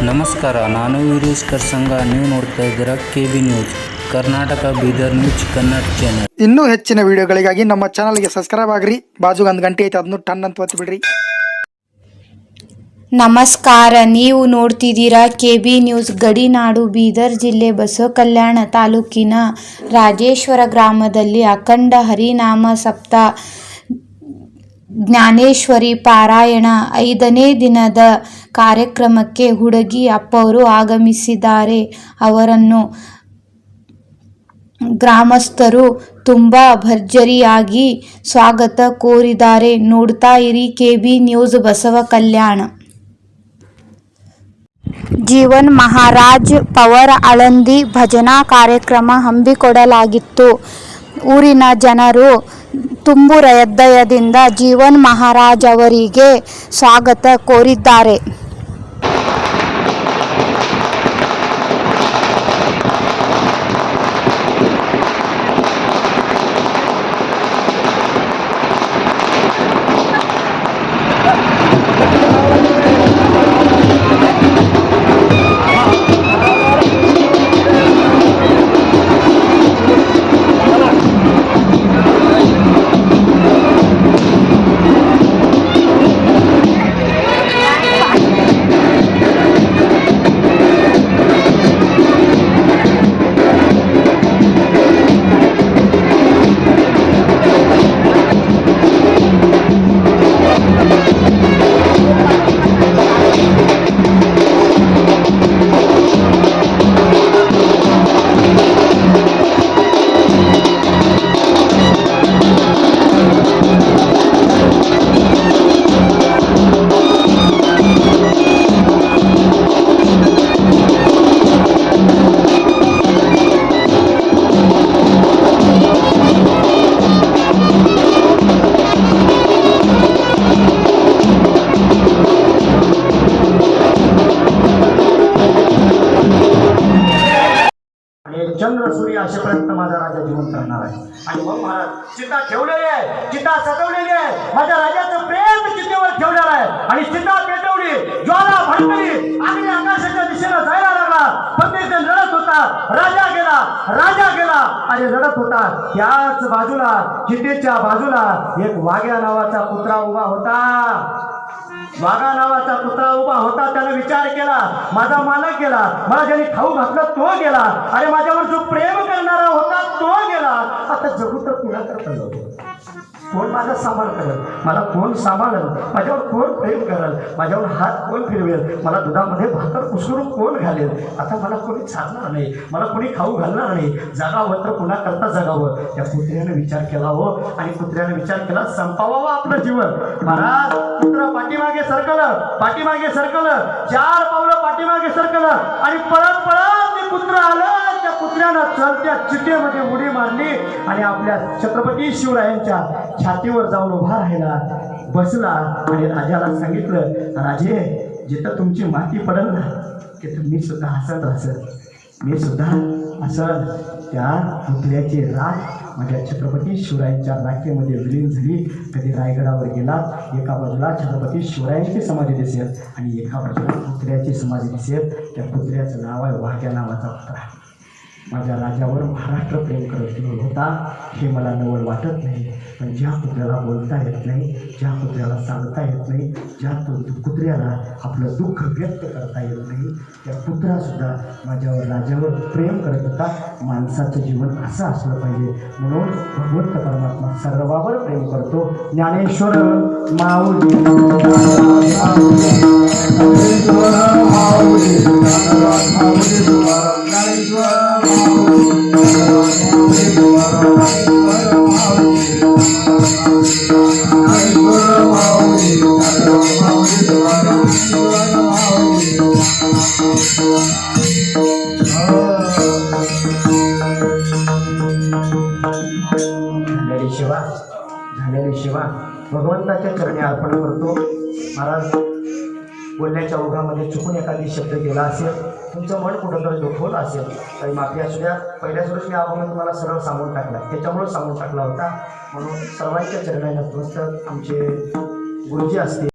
ನಮಸ್ಕಾರ, ನಾನು ವೀರೇಶ್ ಕರ್ಸಂಗ. ನೀವು ನೋಡ್ತಾ ಇದ್ದೀರಾ KB news Karnataka Bidar news Kannada channel. ಇನ್ನೂ ಹೆಚ್ಚಿನ ವಿಡಿಯೋಗಳಿಗಾಗಿ ನಮ್ಮ ಚಾನಲ್ಗೆ ಸಬ್ಸ್ಕ್ರೈಬ್ ಆಗ್ರಿ. ಬಾಜು ಒಂದು ಗಂಟೆ ಐತೆ, ಅದನ್ನು ಟನ್ ಅಂತ ಒತ್ತಿ ಬಿಡ್ರಿ. ನಮಸ್ಕಾರ, ನೀವು ನೋಡ್ತಿದ್ದೀರಾ KB ನ್ಯೂಸ್. ಗಡಿನಾಡು ಬೀದರ್ ಜಿಲ್ಲೆ ಬಸವಕಲ್ಯಾಣ ತಾಲೂಕಿನ ರಾಜೇಶ್ವರ ಗ್ರಾಮದಲ್ಲಿ ಅಖಂಡ ಹರಿನಾಮ ಸಪ್ತಾಹ ಜ್ಞಾನೇಶ್ವರಿ ಪಾರಾಯಣ 5ನೇ ದಿನದ ಕಾರ್ಯಕ್ರಮಕ್ಕೆ ಹುಡುಗಿ ಅಪ್ಪವರು ಆಗಮಿಸಿದ್ದಾರೆ. ಅವರನ್ನು ಗ್ರಾಮಸ್ಥರು ತುಂಬಾ ಭರ್ಜರಿಯಾಗಿ ಸ್ವಾಗತ ಕೋರಿದ್ದಾರೆ. ನೋಡ್ತಾ ಇರಿ KB ನ್ಯೂಸ್ ಬಸವಕಲ್ಯಾಣ. ಜೀವನ್ ಮಹಾರಾಜ್ ಪವರ್ ಆಳಂದಿ ಭಜನಾ ಕಾರ್ಯಕ್ರಮ ಹಮ್ಮಿಕೊಳ್ಳಲಾಗಿತ್ತು. ಊರಿನ ಜನರು ತುಂಬು ಹೃದಯದಿಂದ ಜೀವನ್ ಮಹಾರಾಜ್ ಅವರಿಗೆ ಸ್ವಾಗತ ಕೋರಿದ್ದಾರೆ. चंद्र सूर्य असेपर्यंत माझा राजा जिवंत राहणार आहे. आणि मग महाराज चिता ठेवलेली आहे, चिता सजवलेली आहे, माझ्या राजाचं प्रेम चितेवर ठेवलेलं आहे. आणि चिता पेटवली, ज्वाला भडकली, अग्नी आकाशाच्या दिशेला जायला लागला. फक्त लढत होता, राजा गेला, राजा गेला आणि लढत होता. त्याच बाजूला, चितेच्या बाजूला एक वाघ्या नावाचा कुत्रा उभा होता. वाघा नावाचा कुत्रा उभा होता. त्याने विचार केला, माझा मालक गेला, मला ज्याने खाऊ घातलं तो गेला, अरे माझ्यावर जो प्रेम करणारा होता तो गेला, आता जगू तर पुन्हा करता जाऊ. कोण माझा सांभाळ करेल, मला कोण सांभाळेल, माझ्यावर कोण प्रेम करेल, माझ्यावर हात कोण फिरवेल, मला दुधामध्ये भाकर कुसकरून कोण घालेल. आता मला कोणी चालणार नाही, मला कोणी खाऊ घालणार नाही. जगावं तर पुन्हा करता जगावं. त्या कुत्र्याने विचार केला हो, आणि कुत्र्याने विचार केला संपवावं आपलं जीवन. महाराज कुत्रा पाठीमागे सरकलं, पाठीमागे सरकलं, 4 पावलं पाठीमागे सरकलं आणि पळत पळत ते कुत्रं आलं. त्या कुत्र्यानं चलत्या चितेमध्ये उडी मारली आणि आपल्या छत्रपती शिवरायांच्या छातीवर जाऊन उभा राहिला, बसला आणि राजाला सांगितलं, राजे जिथं तुमची माती पडेल ना तिथं मी सुद्धा हसत राहत, मी सुद्धा हसत. त्या पुतळ्याची राख माझ्या छत्रपती शिवरायांच्या राखेमध्ये विलीन झाली. कधी रायगडावर गेला, एका बाजूला छत्रपती शिवरायांची समाधी दिसेल आणि एका बाजूला पुतळ्याची समाधी दिसेल. त्या पुतळ्याचं नाव आहे वाघ्या नावाचा पुतळा. माझ्या राजावर महाराष्ट्र प्रेम करत होता हे मला नवल वाटत नाही. पण ज्या कुत्र्याला बोलता येत नाही, ज्या कुत्र्याला सांगता येत नाही, ज्या कुत्र्याला आपलं दुःख व्यक्त करता येत नाही, त्या कुत्र्यासुद्धा माझ्यावर राजावर प्रेम करत होता. माणसाचं जीवन असं असलं पाहिजे. म्हणून भगवंत परमात्मा सर्वावर प्रेम करतो. ज्ञानेश्वर माऊली झालेली सेवा भगवंताच्या चरणी अर्पण करतो. महाराज बोलण्याच्या ओघामध्ये चुकून एखादी शब्द गेला असेल, तुमचं मन कुठंतरी दुखवलं असेल तरी माफी असू द्या. पहिल्या सुरुवात मी अभंग तुम्हाला सरळ सांगून टाकला, त्याच्यामुळे सांगून टाकला होता. म्हणून सर्वांच्या चरणाने नतमस्तक आमचे गुरुजी असतील.